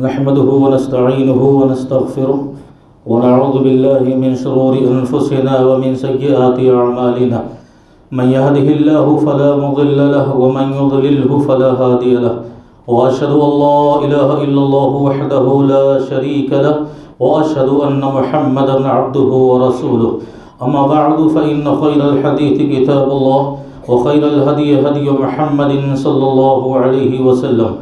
نحمده ونستعينه ونستغفره ونعوذ بالله من شرور أنفسنا ومن سيئات أعمالنا من يهده الله فلا مضل له ومن يضلله فلا هادي له وأشهد أن لا إله إلا الله وحده لا شريك له وأشهد أن محمدا عبده ورسوله أما بعد فإن خير الحديث كتاب الله وخير الهدي هدي محمد صلى الله عليه وسلم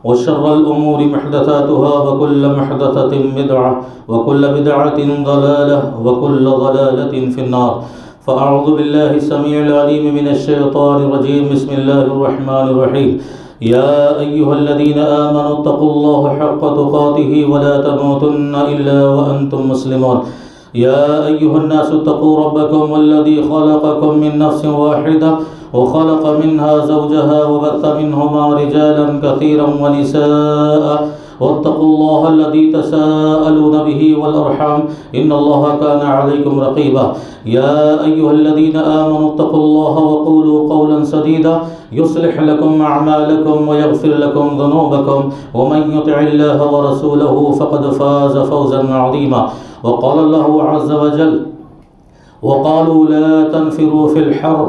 وشر الأمور محدثاتها وكل محدثة بدعة وكل بدعة ضلالة وكل ضلالة في النار فأعوذ بالله السميع العليم من الشيطان الرجيم بسم الله الرحمن الرحيم يا أيها الذين آمنوا اتقوا الله حق تقاته ولا تموتن إلا وأنتم مسلمون يا أيها الناس اتقوا ربكم الذي خلقكم من نفس واحدة وخلق منها زوجها وبث منهما رجالا كثيرا ونساء واتقوا الله الذي تساءلون به والأرحام إن الله كان عليكم رقيبا يا أيها الذين آمنوا اتقوا الله وقولوا قولا سديدا يصلح لكم أعمالكم ويغفر لكم ذنوبكم ومن يطع الله ورسوله فقد فاز فوزا عظيما وقال الله عز وجل وقالوا لا تنفروا في الحر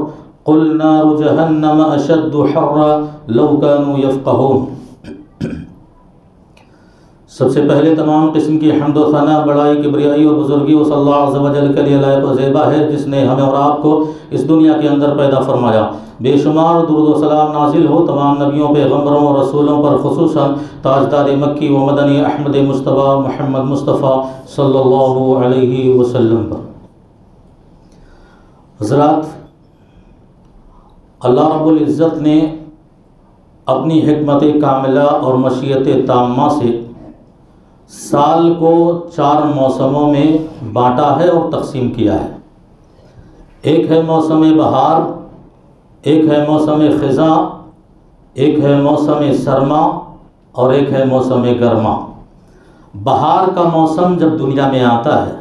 قل نار جہنم اشد حرا لو كانوا يفقهون۔ سب سے پہلے تمام قسم کی حمد و ثنا، بڑائی، کبریائی اور بزرگی اس اللہ عز و جل کے لیے لائق و زیبا ہے جس نے ہمیں اور آپ کو اس دنیا کے اندر پیدا فرمایا۔ بے شمار درود و سلام نازل ہو تمام نبیوں، پیغمبروں اور رسولوں پر، خصوصاً تاجدار مکی و مدنی احمد مصطفیٰ محمد مصطفیٰ صلی اللہ علیہ وسلم پر۔ حضرات، اللہ رب العزت نے اپنی حکمت کاملہ اور مشیت تامہ سے سال کو 4 موسموں میں بانٹا ہے اور تقسیم کیا ہے۔ ایک ہے موسم بہار، ایک ہے موسم خزاں، ایک ہے موسم سرما اور ایک ہے موسم گرما۔ بہار کا موسم جب دنیا میں آتا ہے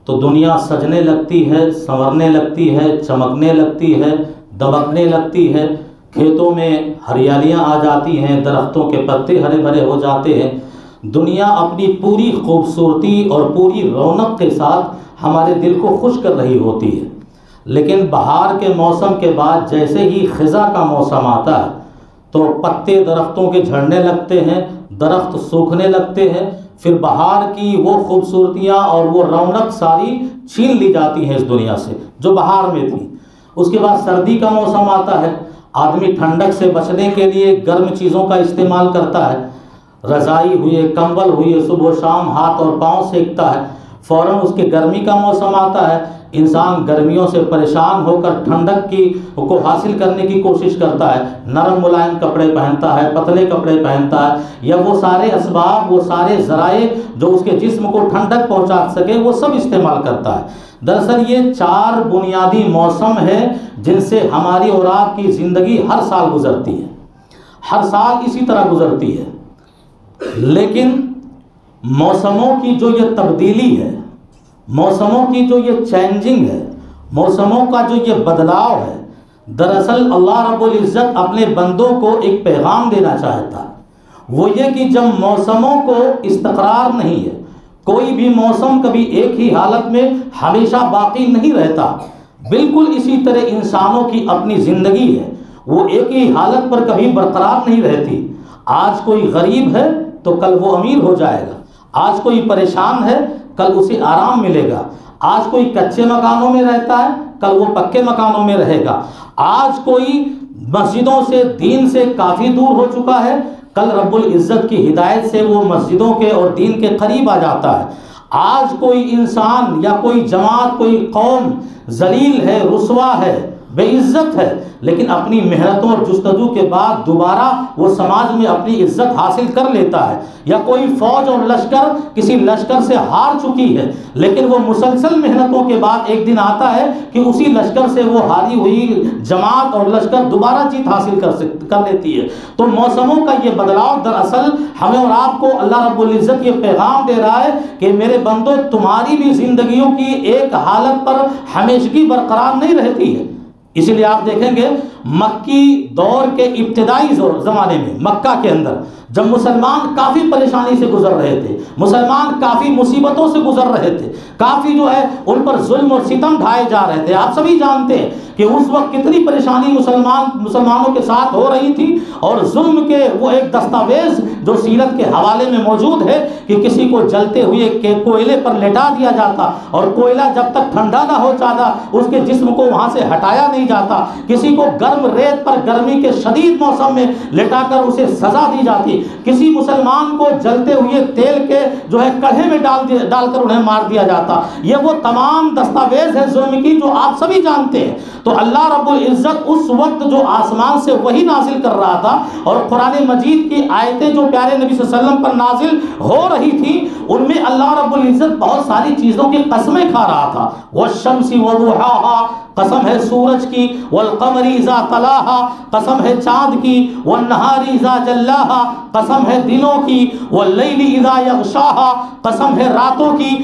تو دنیا سجنے لگتی ہے، سنورنے لگتی ہے، چمکنے لگتی ہے، دمکنے لگتی ہے، کھیتوں میں ہریالیاں آ جاتی ہیں، درختوں کے پتے ہرے بھرے ہو جاتے ہیں۔ دنیا اپنی پوری خوبصورتی اور پوری رونق کے ساتھ ہمارے دل کو خوش کر رہی ہوتی ہے۔ لیکن بہار کے موسم کے بعد جیسے ہی خزاں کا موسم آتا ہے تو پتے درختوں کے جھڑنے لگتے ہیں، درخت سوکھنے لگتے ہیں، پھر بہار کی وہ خوبصورتیاں اور وہ رونق ساری چھین لی جاتی ہیں اس دنیا سے جو بہار میں تھی۔ اس کے بعد سردی کا موسم آتا ہے، آدمی ٹھنڈک سے بچنے کے لیے گرم چیزوں کا استعمال کرتا ہے، رضائی ہوئے، کمبل ہوئے، صبح و شام ہاتھ اور پاؤں سیکتا ہے۔ فوراً اس کے گرمی کا موسم آتا ہے، انسان گرمیوں سے پریشان ہو کر ٹھنڈک کو حاصل کرنے کی کوشش کرتا ہے، نرم ملائم کپڑے پہنتا ہے، پتلے کپڑے پہنتا ہے، یا وہ سارے اسباب، وہ سارے ذرائع جو اس کے جسم کو ٹھنڈک پہنچا سکے وہ سب استعمال کرتا ہے۔ دراصل یہ 4 بنیادی موسم ہے جن سے ہماری اور آپ کی زندگی ہر سال گزرتی ہے، ہر سال اسی طرح گزرتی ہے۔ لیکن موسموں کی جو یہ تبدیلی ہے، موسموں کی جو یہ چینجنگ ہے، موسموں کا جو یہ بدلاؤ ہے، دراصل اللہ رب العزت اپنے بندوں کو ایک پیغام دینا چاہتا ہے۔ وہ یہ کہ جب موسموں کو استقرار نہیں ہے، کوئی بھی موسم کبھی ایک ہی حالت میں ہمیشہ باقی نہیں رہتا، بالکل اسی طرح انسانوں کی اپنی زندگی ہے، وہ ایک ہی حالت پر کبھی برقرار نہیں رہتی۔ آج کوئی غریب ہے تو کل وہ امیر ہو جائے گا، آج کوئی پریشان ہے کل اسے آرام ملے گا، آج کوئی کچے مکانوں میں رہتا ہے کل وہ پکے مکانوں میں رہے گا، آج کوئی مسجدوں سے، دین سے کافی دور ہو چکا ہے، کل رب العزت کی ہدایت سے وہ مسجدوں کے اور دین کے قریب آ جاتا ہے۔ آج کوئی انسان یا کوئی جماعت، کوئی قوم ذلیل ہے، رسوا ہے، بے عزت ہے، لیکن اپنی محنتوں اور جستجو کے بعد دوبارہ وہ سماج میں اپنی عزت حاصل کر لیتا ہے۔ یا کوئی فوج اور لشکر کسی لشکر سے ہار چکی ہے، لیکن وہ مسلسل محنتوں کے بعد ایک دن آتا ہے کہ اسی لشکر سے وہ ہاری ہوئی جماعت اور لشکر دوبارہ جیت حاصل کر لیتی ہے۔ تو موسموں کا یہ بدلاؤ دراصل ہمیں اور آپ کو اللہ رب العزت یہ پیغام دے رہا ہے کہ میرے بندو، تمہاری بھی زندگیوں کی ایک حالت پر ہمیشگی برقرار نہیں رہتی ہے۔ اسی لیے آپ دیکھیں گے مکی دور کے ابتدائی زمانے میں مکہ کے اندر جب مسلمان کافی پریشانی سے گزر رہے تھے، مسلمان کافی مصیبتوں سے گزر رہے تھے، کافی جو ہے ان پر ظلم اور ستم ڈھائے جا رہے تھے، آپ سبھی جانتے ہیں کہ اس وقت کتنی پریشانی مسلمانوں کے ساتھ ہو رہی تھی، اور ظلم کے وہ ایک دستاویز جو سیرت کے حوالے میں موجود ہے کہ کسی کو جلتے ہوئے کوئلے پر لٹا دیا جاتا، اور کوئلہ جب تک ٹھنڈا نہ ہو جاتا اس کے جسم کو وہاں سے ہٹایا نہیں جاتا، کسی کو گرم ریت پر گرمی کے شدید موسم میں لٹا کر اسے سزا دی جاتی، کسی مسلمان کو جلتے ہوئے تیل کے جو ہے کڑھے میں ڈال کر انہیں مار دیا جاتا۔ یہ وہ تمام دستاویز ہے ظلم کی جو آپ سبھی جانتے ہیں۔ تو اللہ رب العزت اس وقت جو آسمان سے وحی نازل کر رہا تھا اور قرآن مجید کی آیتیں جو پیارے نبی صلی اللہ علیہ وسلم پر نازل ہو رہی تھی، ان میں اللہ رب العزت بہت ساری چیزوں کی قسمیں کھا رہا تھا۔ والشمس وضحاها، قسم ہے سورج کی، والقمر اذا تلاها، قسم ہے چاند کی، والنہار اذا جلاها، قسم ہے دنوں کی، واللیل اذا یغشاها، قسم ہے راتوں کی۔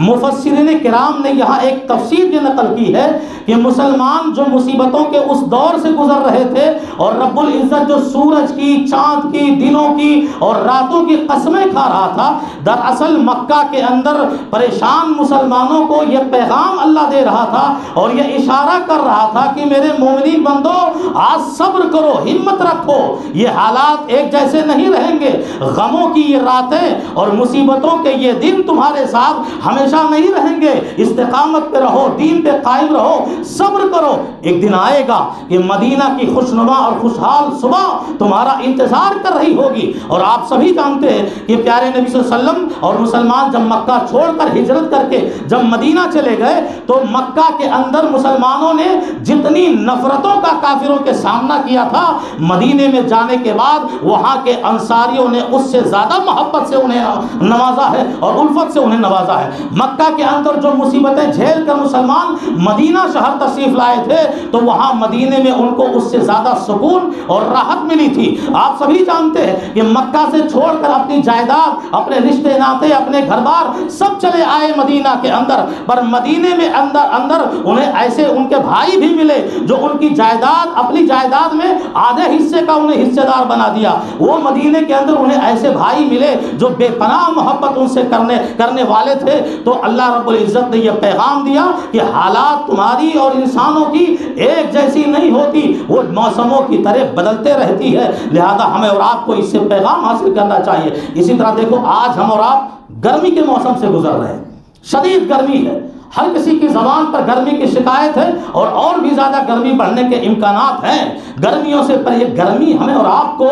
مفسرین کرام نے یہاں ایک تفسیر یہ نقل کی ہے کہ مسلمان جو مصیبتوں کے اس دور سے گزر رہے تھے اور رب العزت جو سورج کی، چاند کی، دنوں کی اور راتوں کی قسمیں کھا رہا تھا، دراصل مکہ کے اندر پریشان مسلمانوں کو یہ پیغام اللہ دے رہا تھا اور یہ اشارہ کر رہا تھا کہ میرے مومنین بندو آج صبر کرو، ہمت رکھو، یہ حالات ایک جیسے نہیں رہیں گے، غموں کی یہ راتیں اور مصیبتوں کے یہ دن تمہارے ساتھ ہمیشہ نہیں رہیں گے، استقامت پہ رہو، دین پہ قائم رہو، صبر کرو، ایک دن آئے گا کہ مدینہ کی خوشنما اور خوشحال صبح تمہارا انتظار کر رہی ہوگی۔ اور آپ سبھی جانتے ہیں کہ پیارے نبی صلی اللہ علیہ وسلم اور مسلمان جب مکہ چھوڑ کر ہجرت کر کے جب مدینہ چلے گئے تو مکہ کے اندر مسلمانوں نے جتنی نفرتوں کا کافروں کے سامنا کیا تھا، مدینے میں جانے کے بعد وہاں کے انصاریوں نے اس سے زیادہ محبت سے انہیں نوازا ہے اور الفت سے انہیں نوازا ہے۔ مکہ کے اندر جو مصیبتیں جھیل کر مسلمان مدینہ شہر تشریف لائے تھے تو وہاں مدینے میں ان کو اس سے زیادہ سکون اور راحت ملی تھی۔ آپ سبھی جانتے ہیں کہ مکہ سے چھوڑ کر اپنی جائیداد، اپنے رشتے ناتے، اپنے گھر بار سب چلے آئے مدینہ کے اندر، پر مدینے میں اندر انہیں ایسے ان کے بھائی بھی ملے جو ان کی جائیداد، اپنی جائیداد میں آدھے حصے کا انہیں حصے دار بنا دیا۔ وہ مدینے کے اندر انہیں ایسے بھائی ملے جو بے پناہ محبت ان سے کرنے والے تھے۔ تو اللہ رب العزت نے یہ پیغام دیا کہ حالات تمہاری اور انسانوں کی ایک جیسی نہیں ہوتی، وہ موسموں کی طرح بدلتے رہتی ہے، لہذا ہمیں اور آپ کو اس سے پیغام حاصل کرنا چاہیے۔ اسی طرح دیکھو آج ہم اور آپ گرمی کے موسم سے گزر رہے ہیں، شدید گرمی ہے، ہر کسی کی زبان پر گرمی کی شکایت ہے اور بھی زیادہ گرمی بڑھنے کے امکانات ہیں۔ گرمیوں سے پر یہ گرمی ہمیں اور آپ کو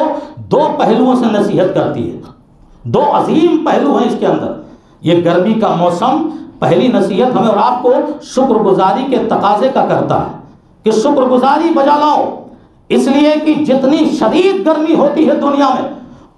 دو پہلوؤں سے نصیحت کرتی ہے، دو عظیم پہلو ہیں اس کے اندر۔ یہ گرمی کا موسم پہلی نصیحت ہمیں اور آپ کو شکر گزاری کے تقاضے کا کرتا ہے کہ شکر گزاری بجا لاؤ، اس لیے کہ جتنی شدید گرمی ہوتی ہے دنیا میں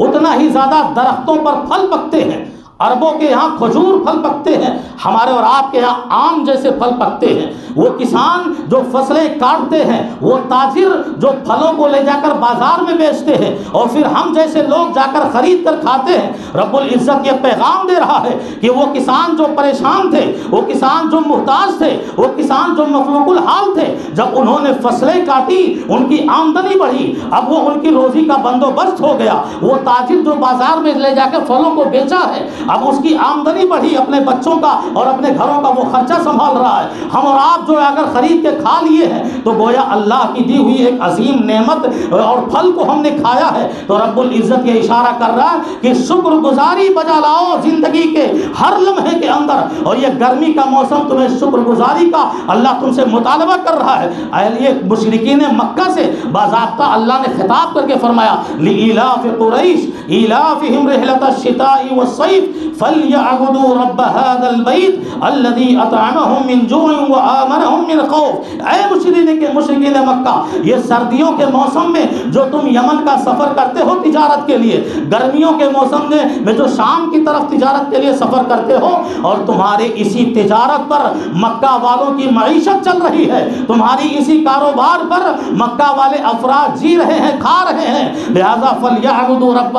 اتنا ہی زیادہ درختوں پر پھل پکتے ہیں۔ عربوں کے یہاں کھجور پھل پکتے ہیں، ہمارے اور آپ کے یہاں آم جیسے پھل پکتے ہیں۔ وہ کسان جو فصلیں کاٹتے ہیں، وہ تاجر جو پھلوں کو لے جا کر بازار میں بیچتے ہیں، اور پھر ہم جیسے لوگ جا کر خرید کر کھاتے ہیں۔ رب العزت یہ پیغام دے رہا ہے کہ وہ کسان جو پریشان تھے، وہ کسان جو محتاج تھے، وہ کسان جو مفلوق الحال تھے، جب انہوں نے فصلیں کاٹی ان کی آمدنی بڑھی، اب وہ ان کی روزی کا بندوبست ہو گیا۔ وہ تاجر جو بازار میں لے جا کر پھلوں کو بیچا ہے، اب اس کی آمدنی بڑھی، اپنے بچوں کا اور اپنے گھروں کا وہ خرچہ سنبھال رہا ہے۔ ہم اور آپ جو اگر خرید کے کھا لیے ہیں تو گویا اللہ کی دی ہوئی ایک عظیم نعمت اور پھل کو ہم نے کھایا ہے۔ تو رب العزت یہ اشارہ کر رہا ہے کہ شکر گزاری بجا لاؤ زندگی کے ہر لمحے کے اندر، اور یہ گرمی کا موسم تمہیں شکر گزاری کا اللہ تم سے مطالبہ کر رہا ہے۔ اہلیہ مشرکین مکہ سے باضابطہ اللہ نے خطاب کر کے فرمایا لإلاف قریش إلافهم رحلة الشتاء والصيف فليعبدوا رب هذا البيت الذي أطعمهم من جوع وآمنهم من خوف۔ اے مشرکین مکہ، یہ سردیوں کے موسم میں جو تم یمن کا سفر کرتے ہو تجارت کے لیے، گرمیوں کے موسم میں جو شام کی طرف تجارت کے لیے سفر کرتے ہو، اور تمہارے اسی تجارت پر مکہ والوں کی معیشت چل رہی ہے، تمہاری اسی کاروبار پر مکہ والے افراد جی رہے ہیں، کھا رہے ہیں، لہذا فلیعبدوا رب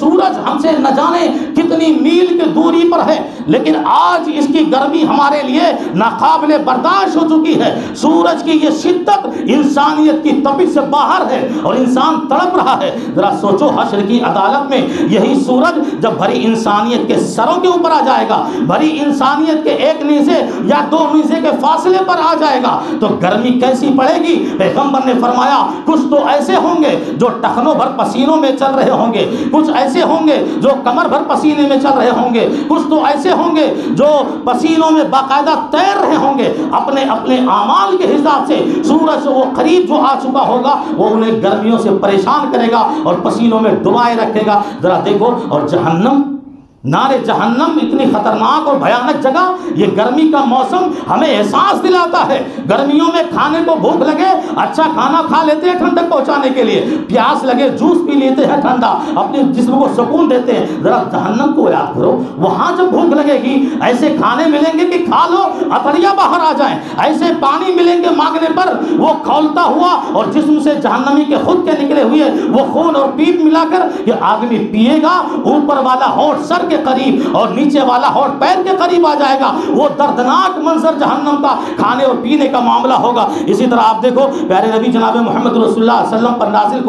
سورج ہم سے نہ جانے کتنی میل کی دوری پر ہے، لیکن آج اس کی گرمی ہمارے لیے ناقابل برداشت ہو چکی ہے۔ سورج کی یہ شدت انسانیت کی تپش سے باہر ہے اور انسان تڑپ رہا ہے۔ ذرا سوچو، حشر کی عدالت میں یہی سورج جب بھری انسانیت کے سروں کے اوپر آ جائے گا، بھری انسانیت کے ایک نیزے یا دو نیزے کے فاصلے پر آ جائے گا تو گرمی کیسی پڑے گی؟ پیغمبر نے فرمایا کچھ تو ایسے ہوں گے جو ٹخنوں بھر پسینوں میں چل رہے ہوں گے، کچھ ایسے ہوں گے جو کمر بھر پسینے میں چل رہے ہوں گے، کچھ تو ایسے ہوں گے جو پسینوں میں باقاعدہ تیر رہے ہوں گے اپنے اپنے اعمال کے حساب سے۔ سورج وہ قریب جو آ چکا ہوگا وہ انہیں گرمیوں سے پریشان کرے گا اور پسینوں میں ڈبائے رکھے گا۔ ذرا دیکھو، اور جہنم، نار جہنم اتنی خطرناک اور بھیانک جگہ، یہ گرمی کا موسم ہمیں احساس دلاتا ہے۔ گرمیوں میں کھانے کو بھوک لگے اچھا کھانا کھا لیتے ہیں ٹھنڈک پہنچانے کے لیے، پیاس لگے جوس پی لیتے ہیں ٹھنڈا، اپنے جسم کو سکون دیتے ہیں۔ ذرا جہنم کو یاد کرو، وہاں جب بھوک لگے گی ایسے کھانے ملیں گے کہ کھا لو اتڑیاں باہر آ جائیں، ایسے پانی ملیں گے مانگنے پر وہ کھولتا ہوا اور جسم سے جہنمی کے خود کے نکلے ہوئے وہ خون اور پیپ ملا کر یہ آدمی پیے گا، اوپر والا ہونٹ سر کے قریب اور نیچے والا ہونٹ پیر کے قریب آ جائے گا۔ وہ دردناک منظر جہنم کا کھانے اور پینے کا معاملہ ہوگا۔ اسی طرح آپ دیکھو، پیارے نبی جناب محمد رسول اللہ صلی اللہ علیہ وسلم پر نازل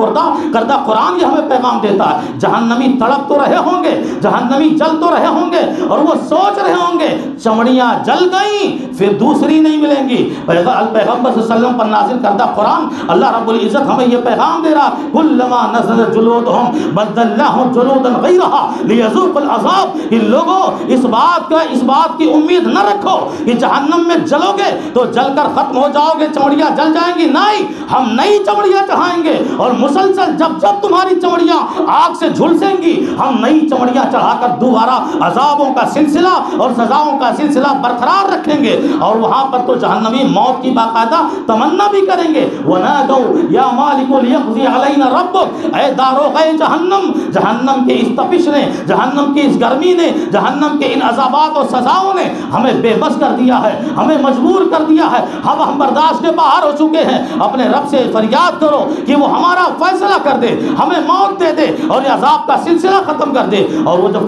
کردہ قرآن یہ ہمیں پیغام دیتا ہے، جہنمی تڑپ تو رہے ہوں گے، جہنمی جل تو رہے ہوں گے اور وہ سوچ رہے ہوں گے چمڑیاں جل گئیں پھر دوسری نہیں ملیں گی۔ پیغمبر صلی اللہ علیہ وسلم پر نازل کردہ قرآن اللہ رب العزت ہمیں یہ پیغام دے رہا، کلما نضجت جلودہم بدلناہم جلودا غیرہا لیذوقوا العذاب۔ کہ لوگوں اس بات کی امید نہ رکھو کہ جہنم میں جلو گے تو جل کر ختم ہو جاؤ گے، چمڑیاں جل جائیں گی، نہیں، ہم نئی چمڑیاں چڑھائیں گے اور مسلسل جب تمہاری چمڑیاں آگ سے جھلسیں گی ہم نئی چمڑیاں چڑھا کر دوبارہ عذابوں کا سلسلہ اور سزاؤں کا سلسلہ برقرار رکھیں گے۔ اور وہاں پر تو جہنمی موت کی باقاعدہ تمنا بھی کریں گے، وَنَادَوْا يَا مَالِكُ لِيَقْضِيَ عَلَيْنَا رَبُّكَ، اے داروغے جہنم کے اس تپش نے، جہنم کی اس گرمی نے، جہنم کے ان عذابات اور سزاؤں نے ہمیں بے بس کر دیا ہے، ہمیں مجبور کر دیا ہے، ہم برداشت کے باہر ہو چکے ہیں۔ اپنے رب سے فریاد کرو کہ وہ ہمارا فیصلہ کر دے، ہمیں موت دے دے اور یہ عذاب کا سلسلہ ختم کر دے۔ اور وہ جب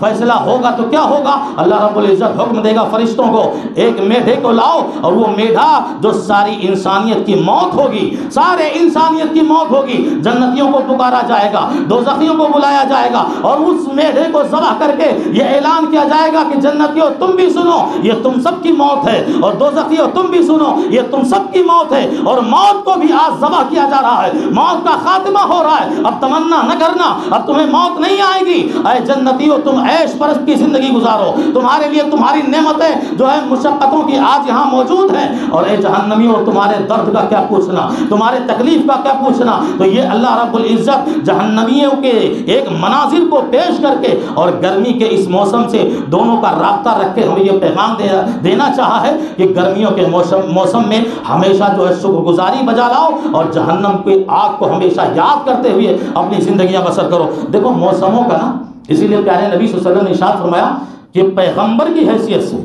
فیصلہ ہوگا تو کیا ہوگا؟ اللہ رب العزت حکم دے گا فرشتوں کو، ایک میڈھے کو لاؤ، اور وہ میڈھا جو ساری انسانیت کی موت ہوگی، سارے انسانیت کی موت ہوگی، جنتیوں کو پکارا جائے گا، دوزخیوں کو بلایا جائے گا اور اس میڈھے کو ذبح کر کے یہ اعلان کیا جائے گا کہ جنتیوں تم بھی سنو یہ تم سب کی موت ہے، اور دوزخیوں تم بھی سنو یہ تم سب کی موت ہے، اور موت کو بھی آج ذبح کیا جا رہا ہے، موت کا خاتمہ ہو رہا ہے۔ اب تمنا نہ کرنا اب تمہیں موت نہیں آئے گی، اے جنتیوں تم عیش پرست کی زندگی گزارو، تمہارے لیے تمہاری نعمتیں جو ہے مشقتوں کی آج یہاں موجود ہیں، اور اے جہنمیوں تمہارے درد کا کیا پوچھنا، تمہارے تکلیف کا کیا پوچھنا۔ تو یہ اللہ رب العزت جہنمیوں کے ایک مناظر کو پیش کر کے اور گرمی کے اس موسم سے دونوں کا رابطہ رکھ کے ہمیں یہ پیغام دینا چاہا ہے کہ گرمیوں کے موسم میں ہمیشہ جو ہے شکر گزاری بجا لاؤ اور جہنم کی آگ کو ہمیشہ یاد کرتے ہوئے اپنی زندگیاں بسر کرو۔ دیکھو موسموں کا نا، اسی لیے پیارے نبی صلی اللہ علیہ وسلم نے ارشاد فرمایا کہ پیغمبر کی حیثیت سے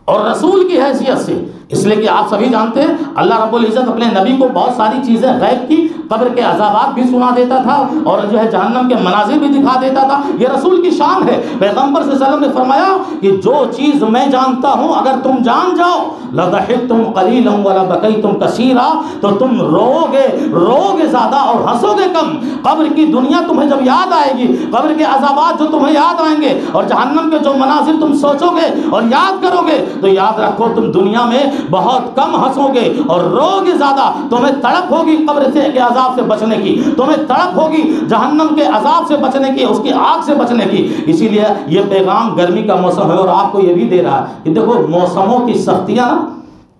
اور رسول کی حیثیت سے، اس لیے کہ آپ سبھی جانتے ہیں اللہ رب العزت اپنے نبی کو بہت ساری چیزیں غیب کی، قبر کے عذابات بھی سنا دیتا تھا اور جو ہے جہنم کے مناظر بھی دکھا دیتا تھا، یہ رسول کی شان ہے۔ پیغمبر صلی اللہ علیہ وسلم نے فرمایا کہ جو چیز میں جانتا ہوں اگر تم جان جاؤ لَضَحِكْتُمْ قَلِيلًا وَلَبَكَيْتُمْ كَثِيرًا، تو تم روگے زیادہ اور ہنسو گے کم۔ قبر کی دنیا تمہیں جب یاد آئے گی، قبر کے عذابات جو تمہیں یاد آئیں گے اور جہنم کے جو مناظر تم سوچو گے اور یاد کرو گے تو یاد رکھو تم دنیا میں بہت کم ہنسو گے اور روگے زیادہ، تمہیں تڑپ ہوگی قبر کے عذاب سے بچنے کی، تمہیں تڑپ ہوگی جہنم کے عذاب سے بچنے کی، اس کی آگ سے بچنے کی۔ اسی لیے یہ پیغام گرمی کا موسم ہے اور آپ کو یہ بھی دے رہا ہے کہ دیکھو موسموں کی سختیاں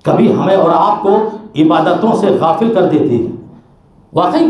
کبھی ہمیں اور آپ کو عبادتوں سے غافل کر دیتی ہے۔ واقعی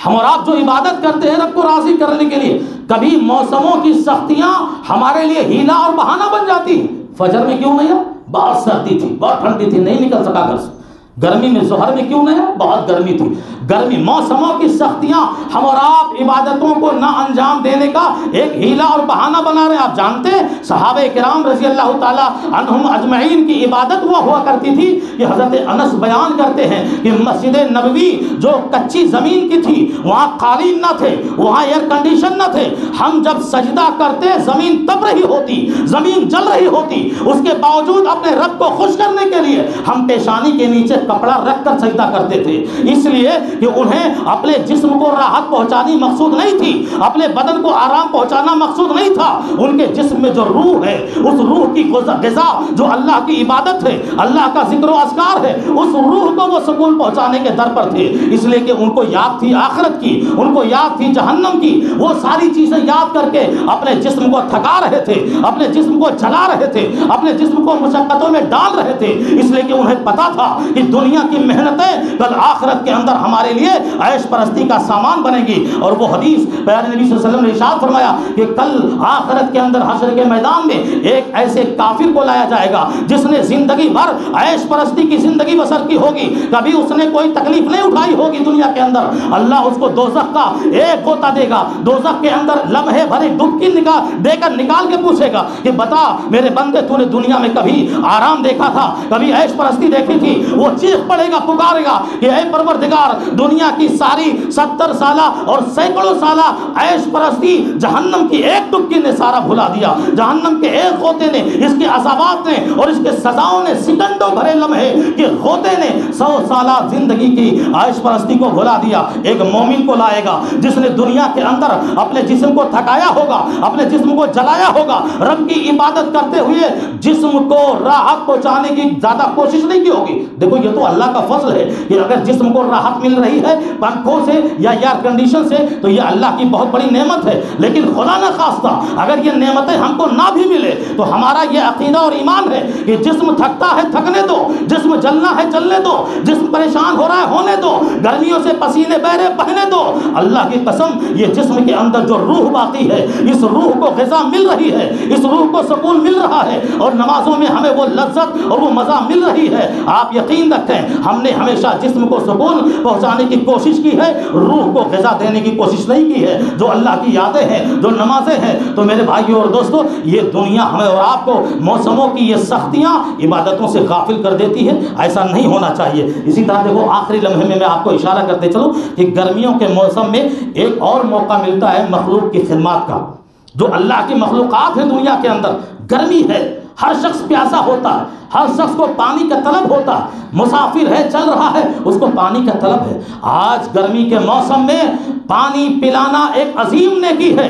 ہم اور آپ جو عبادت کرتے ہیں رب کو راضی کرنے کے لیے، کبھی موسموں کی سختیاں ہمارے لیے ہیلا اور بہانہ بن جاتی ہیں۔ فجر میں کیوں نہیں ہے؟ بہت سردی تھی، بہت ٹھنڈی تھی، نہیں نکل سکا گھر سے، گرمی میں ظہر میں کیوں نہیں ہے؟ بہت گرمی تھی. گرمی موسموں کی سختیاں ہم اور آپ عبادتوں کو نہ انجام دینے کا ایک ہیلا اور بہانہ بنا رہے ہیں. آپ جانتے ہیں صحابہ کرام رضی اللہ تعالی عنہم اجمعین کی عبادت وہ ہوا کرتی تھی کہ حضرت انس بیان کرتے ہیں کہ مسجد نبوی جو کچی زمین کی تھی، وہاں قالین نہ تھے، وہاں ایئر کنڈیشن نہ تھے. ہم جب سجدہ کرتے زمین تپ رہی ہوتی، زمین جل رہی ہوتی، اس کے باوجود اپنے رب کو خوش کرنے کے لیے ہم پیشانی کے نیچے کپڑا رکھ کر سجدہ کرتے تھے. اس لیے کہ انہیں اپنے جسم کو راحت پہنچانی مقصود نہیں تھی، اپنے بدن کو آرام پہنچانا مقصود نہیں تھا. ان کے جسم میں جو روح ہے، اس روح کی غذا جو اللہ کی عبادت ہے، اللہ کا ذکر و اذکار ہے، اس روح کو وہ سکون پہنچانے کے در پر تھے. اس لیے کہ ان کو یاد تھی آخرت کی، ان کو یاد تھی جہنم کی. وہ ساری چیزیں یاد کر کے اپنے جسم کو تھکا رہے تھے، اپنے جسم کو جلا رہے تھے، اپنے جسم کو مشقتوں میں ڈال رہے تھے. اس لیے کہ انہیں پتا تھا کہ دنیا کی محنتیں کل آخرت کے اندر ہمارے لیے عیش پرستی کا سامان بنے گی. اور وہ حدیث پیارے نبی صلی اللہ علیہ وسلم نے ارشاد فرمایا کہ کل آخرت کے اندر حشر کے میدان میں ایک ایسے کافر کو لایا جائے گا جس نے زندگی بھر عیش پرستی کی زندگی بسر کی ہوگی، کبھی اس نے کوئی تکلیف نہیں اٹھائی ہوگی دنیا کے اندر. اللہ اس کو دوزخ کا ایک غوطہ دے گا، دوزخ کے اندر لمحے بھر ڈبکی دے کر نکال کے پوچھے گا کہ بتا میرے بندے تو نے دنیا میں کبھی آرام دیکھا تھا، کبھی عیش پرستی دیکھی تھی؟ وہ چیخ پڑے گا، پکارے گا کہ اے پروردگار، دنیا کی ساری 70 سالہ اور سینکڑوں سالہ عیش پرستی جہنم کی ایک ڈبکی نے سارا بھلا دیا. جہنم کے ایک غوطے نے، اس کے عذابات نے اور اس کے سزاؤں نے، سکنڈوں بھرے لمحے کے غوطے نے 100 سالہ زندگی کی عیش پرستی کو بھلا دیا. ایک مومن کو لائے گا جس نے دنیا کے اندر اپنے جسم کو تھکایا ہوگا، اپنے جسم کو جلایا ہوگا، رب کی عبادت کرتے ہوئے جسم کو راحت پہنچانے کی زیادہ کوشش نہیں کی ہوگی. دیکھو یہ تو اللہ کا فضل ہے کہ اگر جسم کو راحت مل رہی ہے پنکھوں سے یا ایئر کنڈیشن سے تو یہ اللہ کی بہت بڑی نعمت ہے. لیکن خدا نہ خواستہ اگر یہ نعمتیں ہم کو نہ بھی ملے تو ہمارا یہ عقیدہ اور ایمان ہے کہ جسم تھکتا ہے تھکنے دو، جسم جلنا ہے جلنے دو، جسم پریشان ہو رہا ہے ہونے دو، گرمیوں سے پسینے بہ رہے بہنے دو. اللہ کی قسم یہ جسم کے اندر جو روح باقی ہے، اس روح کو غذا مل رہی ہے، اس روح کو سکون مل رہا ہے اور نمازوں میں ہمیں وہ لذت اور وہ مزہ مل رہی ہے. آپ یقین رکھیں ہم نے ہمیشہ جسم کو سکون پہنچانے کی کوشش کی ہے، روح کو غذا دینے کی کوشش نہیں کی ہے. جو اللہ کی یادیں ہیں، جو نمازیں ہیں. تو میرے بھائیوں اور دوستو، یہ دنیا ہمیں اور آپ کو موسموں کی یہ سختیاں عبادتوں سے غافل کر دیتی ہے. ایسا نہیں ہونا چاہیے. اسی طرح دیکھو آخری لمحے میں آپ کو اشارہ کرتے چلوں کہ گرمیوں کے موسم میں ایک اور موقع ملتا ہے مخلوق کی خدمات کا. جو اللہ کی مخلوقات ہیں دنیا کے اندر، گرمی ہے، ہر شخص پیاسا ہوتا ہے، ہر شخص کو پانی کا طلب ہوتا ہے، مسافر ہے چل رہا ہے اس کو پانی کا طلب ہے. آج گرمی کے موسم میں پانی پلانا ایک عظیم نیکی ہے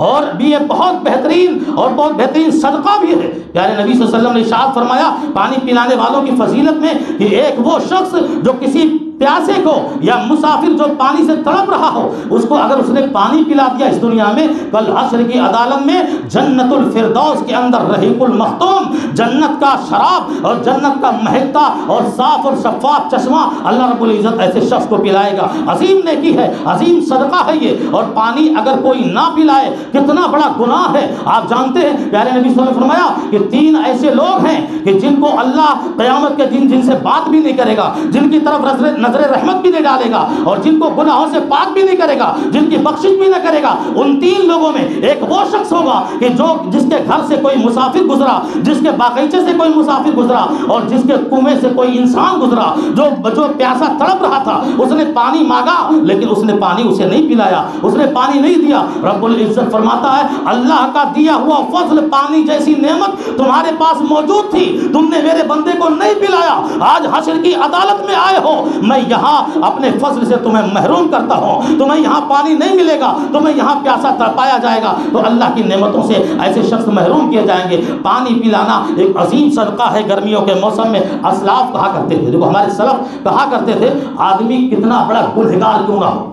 اور بھی یہ بہت بہترین صدقہ بھی ہے. پیارے نبی صلی اللہ علیہ وسلم نے ارشاد فرمایا پانی پلانے والوں کی فضیلت میں کہ ایک وہ شخص جو کسی پیاسے کو یا مسافر جو پانی سے تڑپ رہا ہو اس کو اگر اس نے پانی پلا دیا اس دنیا میں، کل حشر کی عدالت میں جنت الفردوس کے اندر رحیق المختوم، جنت کا شراب اور جنت کا مہکتا اور صاف اور شفاف چشمہ اللہ رب العزت ایسے شخص کو پلائے گا. عظیم نیکی ہے، عظیم صدقہ ہے یہ. اور پانی اگر کوئی نہ پلائے کتنا بڑا گناہ ہے. آپ جانتے ہیں پیارے نبی صلی اللہ علیہ وسلم نے فرمایا کہ 3 ایسے لوگ ہیں کہ جن کو اللہ قیامت کے دن جن سے بات بھی نہیں کرے گا، جن کی طرف نظر رحمت بھی نہیں ڈالے گا اور جن کو گناہوں سے پاک بھی نہیں کرے گا، جن کی بخشش بھی نہ کرے گا. ان 3 لوگوں میں ایک وہ شخص ہوگا کہ جس کے گھر سے کوئی مسافر گزرا، جس کے باغیچے سے کوئی مسافر گزرا اور جس کے کنویں سے کوئی انسان گزرا جو پیاسا تڑپ رہا تھا، اس نے پانی مانگا لیکن اس نے پانی اسے نہیں پلایا، اس نے پانی نہیں دیا. رب العزت فرماتا ہے اللہ کا دیا ہوا فضل، پانی جیسی نعمت تمہارے پاس موجود تھی، تم نے میرے بندے کو نہیں پلایا. آج حشر کی عدالت میں آئے ہو، میں یہاں اپنے فضل سے تمہیں محروم کرتا ہوں، تمہیں یہاں پانی نہیں ملے گا، تمہیں یہاں پیاسا تڑپایا جائے گا. تو اللہ کی نعمتوں سے ایسے شخص محروم کیے جائیں گے. پانی پلانا ایک عظیم صدقہ ہے گرمیوں کے موسم میں. اسلاف کہا کرتے تھے، دیکھو ہمارے سلف کہا کرتے تھے آدمی کتنا بڑا گنہگار کیوں نہ ہو،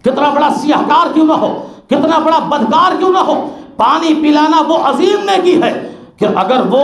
کتنا بڑا سیاہکار کیوں نہ ہو، کتنا بڑا بدکار کیوں نہ ہو، پانی پلانا وہ عظیم نیکی ہے کہ اگر وہ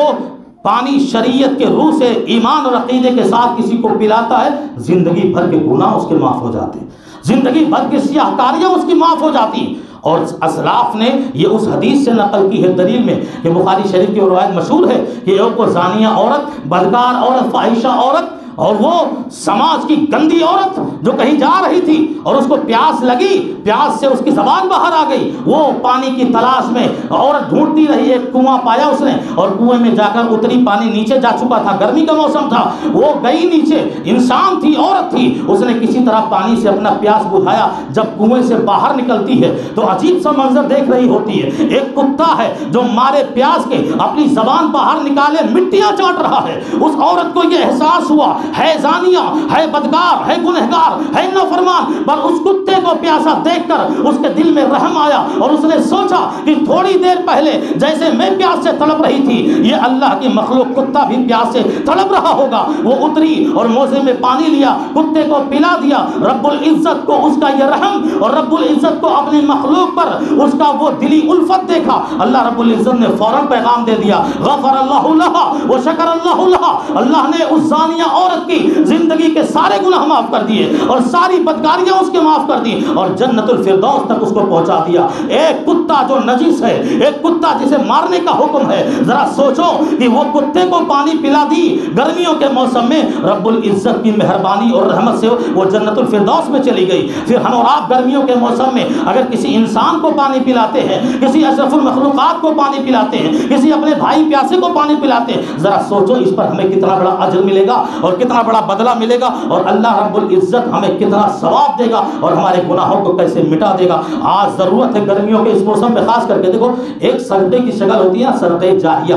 پانی شریعت کے روح سے ایمان اور عقیدے کے ساتھ کسی کو پلاتا ہے زندگی بھر کے گناہ اس کے معاف ہو جاتے ہیں، زندگی بھر کی سیاہکاریاں اس کی معاف ہو جاتی ہیں. اور اسلاف نے یہ اس حدیث سے نقل کی ہے دلیل میں کہ بخاری شریف کی روایت مشہور ہے کہ ایک کو زانیہ عورت، بدکار عورت، فاحشہ عورت اور وہ سماج کی گندی عورت جو کہیں جا رہی تھی اور اس کو پیاس لگی، پیاس سے اس کی زبان باہر آ گئی، وہ پانی کی تلاش میں عورت ڈھونڈتی رہی، ایک کنواں پایا اس نے اور کنویں میں جا کر اتری، پانی نیچے جا چکا تھا، گرمی کا موسم تھا، وہ گئی نیچے، انسان تھی، عورت تھی، اس نے کسی طرح پانی سے اپنا پیاس بجھایا، جب کنویں سے باہر نکلتی ہے تو عجیب سا منظر دیکھ رہی ہوتی ہے، ایک کتا ہے جو مارے پیاس کے اپنی زبان باہر نکالے مٹیاں چاٹ رہا ہے۔ اس عورت کو یہ احساس ہوا ہے زانیہ، ہے بدکار، ہے گنہگار، ہے نافرمان، پر اس کتے کو پیاسا دیکھ کر اس کے دل میں رحم آیا اور اس نے سوچا کہ تھوڑی دیر پہلے جیسے میں پیاس سے تڑپ رہی تھی، یہ اللہ کی مخلوق کتا بھی پیاس سے تڑپ رہا ہوگا۔ وہ اتری اور موزے میں پانی لیا، کتے کو پلا دیا۔ رب العزت کو اس کا یہ رحم اور رب العزت کو اپنی مخلوق پر اس کا وہ دلی الفت دیکھا، اللہ رب العزت نے فوراً پیغام دے دیا، غفر اللہ لہا وشکر اللہ لہا، اللہ نے اس زانیہ عورت کی زندگی کے سارے گناہ معاف کر دیے اور ساری بدکاریاں اس کے معاف کر دی اور جنت الفردوس تک اس کو پہنچا دیا۔ ایک کتا جو نجس ہے، ایک کتا جسے مارنے کا حکم ہے، ذرا سوچو کہ وہ کتے کو پانی پلا دی گرمیوں کے موسم میں، رب العزت کی مہربانی اور رحمت سے وہ جنت الفردوس میں چلی گئی۔ پھر ہم اور آپ گرمیوں کے موسم میں اگر کسی انسان کو پانی پلاتے ہیں، کسی اشرف المخلوقات کو پانی پلاتے ہیں، کسی اپنے بھائی پیاسے کو پانی پلاتے ہیں، ذرا سوچو اس پر ہمیں کتنا بڑا اجر ملے گا اور کتنا بڑا بدلہ ملے گا، اور اللہ رب العزت ہمیں کتنا ثواب دے گا اور ہمارے گناہوں کو کیسے مٹا دے گا۔ آج ضرورت ہے گرمیوں کے اس موسم میں خاص کر کے، دیکھو ایک صدقے کی شکل ہوتی ہے صدقہ جاریہ،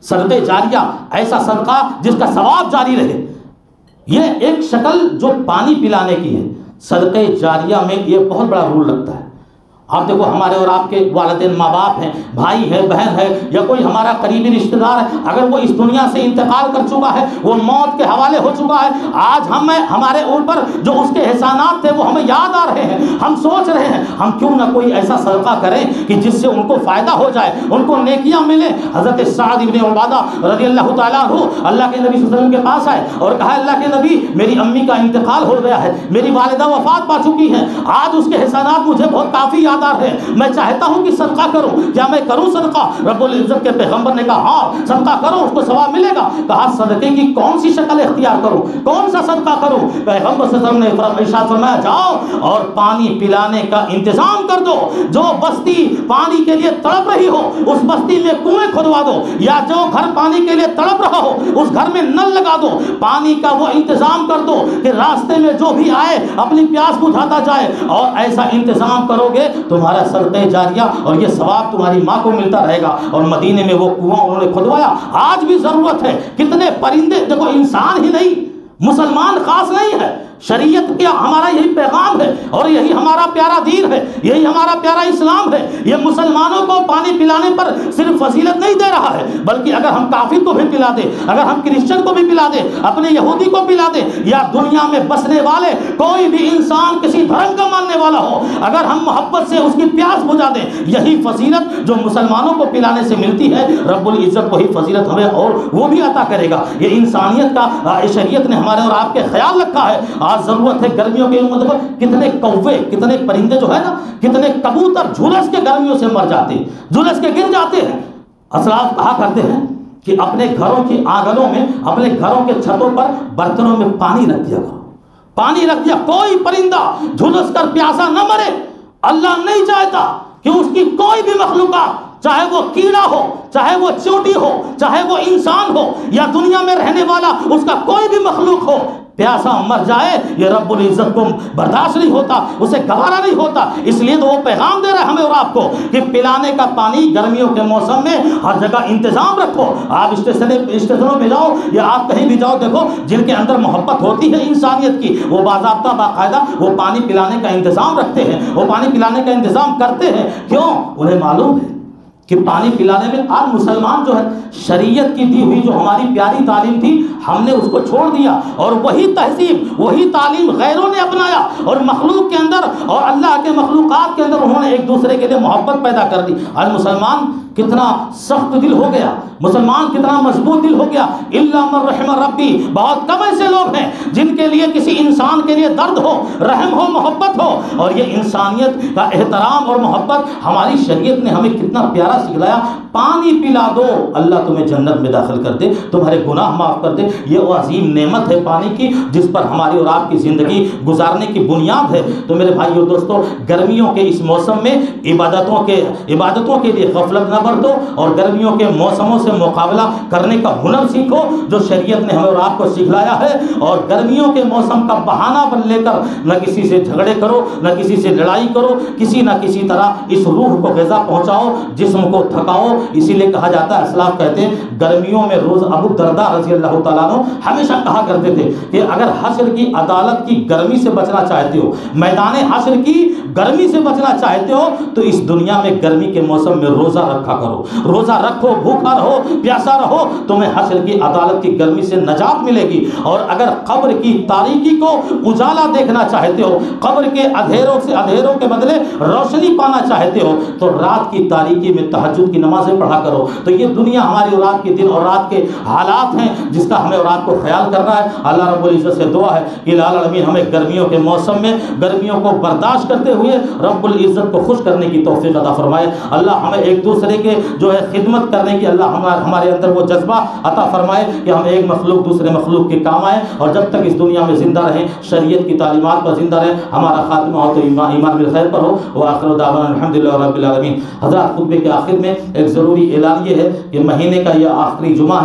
صدقہ جاریہ ایسا صدقہ جس کا ثواب جاری رہے، یہ ایک شکل جو پانی پلانے کی ہے۔ صدقہ جاریہ میں یہ بہت بڑا رول لگتا ہے۔ آپ دیکھو ہمارے اور آپ کے والدین، ماں باپ ہیں، بھائی ہے، بہن ہے، یا کوئی ہمارا قریبی رشتہ دار ہے، اگر وہ اس دنیا سے انتقال کر چکا ہے، وہ موت کے حوالے ہو چکا ہے، آج ہمارے اوپر جو اس کے احسانات تھے وہ ہمیں یاد آ رہے ہیں، ہم سوچ رہے ہیں ہم کیوں نہ کوئی ایسا صدقہ کریں کہ جس سے ان کو فائدہ ہو جائے، ان کو نیکیاں ملیں۔ حضرت سعد بن عبادہ رضی اللہ تعالیٰ عنہ اللہ کے نبی صلی اللہ علیہ وسلم کے پاس آئے اور کہا اللہ کے نبی میری امی کا انتقال ہو گیا ہے، میری والدہ وفات پا چکی ہیں، آج اس کے احسانات مجھے بہت کافی یاد آ رہے ہیں، میں چاہتا ہوں کہ صدقہ کروں، کیا میں کروں صدقہ؟ رب العزت کے پیغمبر نے کہا ہاں صدقہ کرو، اس کو ثواب ملے گا۔ کہا صدقے کی کون سی شکل اختیار کروں، کون سا صدقہ کروں؟ پیغمبر صلی اللہ علیہ وسلم نے ارشاد فرمایا جاؤ اور پانی پلانے کا انتظام کر دو، جو بستی پانی کے لیے تڑپ رہی ہو اس بستی میں کنویں کھدوا دو، یا جو گھر پانی کے لیے تڑپ رہا ہو اس گھر میں نل لگا دو، پانی کا وہ انتظام کر دو کہ راستے میں جو بھی آئے اپنی پیاس بجھاتا جائے، اور ایسا انتظام کرو گے تمہارا صدقہ جاریہ اور یہ ثواب تمہاری ماں کو ملتا رہے گا۔ اور مدینے میں وہ کنواں انہوں نے کھدوایا۔ آج بھی ضرورت ہے، کتنے پرندے، دیکھو انسان ہی نہیں، مسلمان خاص نہیں ہے، شریعت کیا ہمارا یہی پیغام ہے اور یہی ہمارا پیارا دین ہے، یہی ہمارا پیارا اسلام ہے۔ یہ مسلمانوں کو پانی پلانے پر صرف فضیلت نہیں دے رہا ہے، بلکہ اگر ہم کافر کو بھی پلا دیں، اگر ہم کرسچن کو بھی پلا دیں، اپنے یہودی کو پلا دیں، یا دنیا میں بسنے والے کوئی بھی انسان کسی دھرم کا ماننے والا ہو، اگر ہم محبت سے اس کی پیاس بجھا دیں، یہی فضیلت جو مسلمانوں کو پلانے سے ملتی ہے رب العزت وہی فضیلت ہمیں اور وہ بھی عطا کرے گا۔ یہ انسانیت کا شریعت نے ہمارے اور آپ کے خیال رکھا ہے۔ آج ضرورت ہے گرمیوں کے دیکھو کتنے کوے، کتنے پرندے جو ہے نا، کتنے کبوتر جھلس کے گرمیوں سے مر جاتے ہیں، جھلس کے گر جاتے ہیں۔ اسلاف کہا کرتے ہیں کہ اپنے گھروں کی آنگنوں میں، اپنے گھروں کے چھتوں پر برتنوں میں پانی رکھ دیا کرو، پانی رکھ دیا، کوئی پرندہ جھلس کر پیاسا نہ مرے۔ اللہ نہیں چاہتا کہ اس کی کوئی بھی مخلوقات، چاہے وہ کیڑا ہو، چاہے وہ چونٹی ہو، چاہے وہ انسان ہو، یا دنیا میں رہنے والا اس کا کوئی بھی مخلوق ہو، پیاسا مر جائے، یہ رب العزت کو برداشت نہیں ہوتا، اسے گوارا نہیں ہوتا۔ اس لیے تو وہ پیغام دے رہا ہے ہمیں اور آپ کو کہ پلانے کا پانی گرمیوں کے موسم میں ہر جگہ انتظام رکھو۔ آپ اسٹیشنوں پہ جاؤ یا آپ کہیں بھی جاؤ، دیکھو جن کے اندر محبت ہوتی ہے انسانیت کی، وہ باضابطہ باقاعدہ وہ پانی پلانے کا انتظام رکھتے ہیں، وہ پانی پلانے کا انتظام کرتے ہیں۔ کیوں؟ انہیں معلوم ہے کہ پانی پلانے میں آج مسلمان جو ہے شریعت کی دی ہوئی جو ہماری پیاری تعلیم تھی ہم نے اس کو چھوڑ دیا، اور وہی تہذیب وہی تعلیم غیروں نے اپنایا، اور مخلوق کے اندر اور اللہ کے مخلوقات کے اندر انہوں نے ایک دوسرے کے لیے محبت پیدا کر دی۔ آج مسلمان کتنا سخت دل ہو گیا، مسلمان کتنا مضبوط دل ہو گیا. الا من رحم ربی، بہت کم ایسے لوگ ہیں جن کے لیے کسی انسان کے لیے درد ہو، رحم ہو، محبت ہو. اور یہ انسانیت کا احترام اور محبت ہماری شریعت نے ہمیں کتنا پیارا سکھلایا. پانی پلا دو، اللہ تمہیں جنت میں داخل کر دے، تمہارے گناہ معاف کر دے. یہ وہ عظیم نعمت ہے پانی کی، جس پر ہماری اور آپ کی زندگی گزارنے کی بنیاد ہے. تو میرے بھائیو دوستو، گرمیوں کے اس موسم میں عبادتوں کے لیے غفلت نہ برتو، اور گرمیوں کے موسموں سے مقابلہ کرنے کا ہنر سیکھو جو شریعت نے ہمیں اور آپ کو سکھلایا ہے. اور گرمیوں کے موسم کا بہانہ بن لے کر نہ کسی سے جھگڑے کرو، نہ کسی سے لڑائی کرو، کسی نہ کسی طرح اس روح کو غذا پہنچاؤ، جسم کو تھکاؤ. اسی لیے کہا جاتا ہے، اسلاف کہتے ہیں گرمیوں میں روز ابو الدرداء رضی اللہ تعالیٰ عنہ ہمیشہ کہا کرتے تھے کہ اگر حشر کی عدالت کی گرمی سے بچنا چاہتے ہو، میدان حشر کی گرمی سے بچنا چاہتے ہو، تو اس دنیا میں گرمی کے موسم میں روزہ رکھا کرو. روزہ رکھو، بھوکا رہو، پیاسا رہو، تمہیں حشر کی عدالت کی گرمی سے نجات ملے گی. اور اگر قبر کی تاریکی کو اجالا دیکھنا چاہتے ہو، قبر کے اندھیروں کے بدلے روشنی پانا چاہتے ہو، تو رات کی تاریکی میں تہجد کی نمازیں پڑھا کرو. تو یہ دنیا ہماری اور رات کے دن اور رات کے حالات ہیں جس کا ہمیں اور آپ کو خیال کرنا ہے. اللہ رب العزت سے دعا ہے کہ الہ العالمین ہمیں گرمیوں کے موسم میں گرمیوں کو برداشت کرتے ہوئے رب العزت کو خوش کرنے کی توفیق عطا فرمائے. اللہ ہمیں ایک دوسرے کے جو ہے خدمت کرنے کی اللہ ہمارے اندر وہ جذبہ عطا فرمائے کہ ہم ایک مخلوق دوسرے مخلوق کے کام آئیں، اور جب تک اس دنیا میں زندہ رہیں شریعت کی تعلیمات پر زندہ رہیں. ہمارا خاتمہ ہو تو ایمان بالخیر پر ہو. وآخر دعوانا الحمدللہ رب العالمین. حضرات، خطبے کے آخر میں ایک ضروری اعلان یہ ہے کہ مہینے کا یہ آخری جمعہ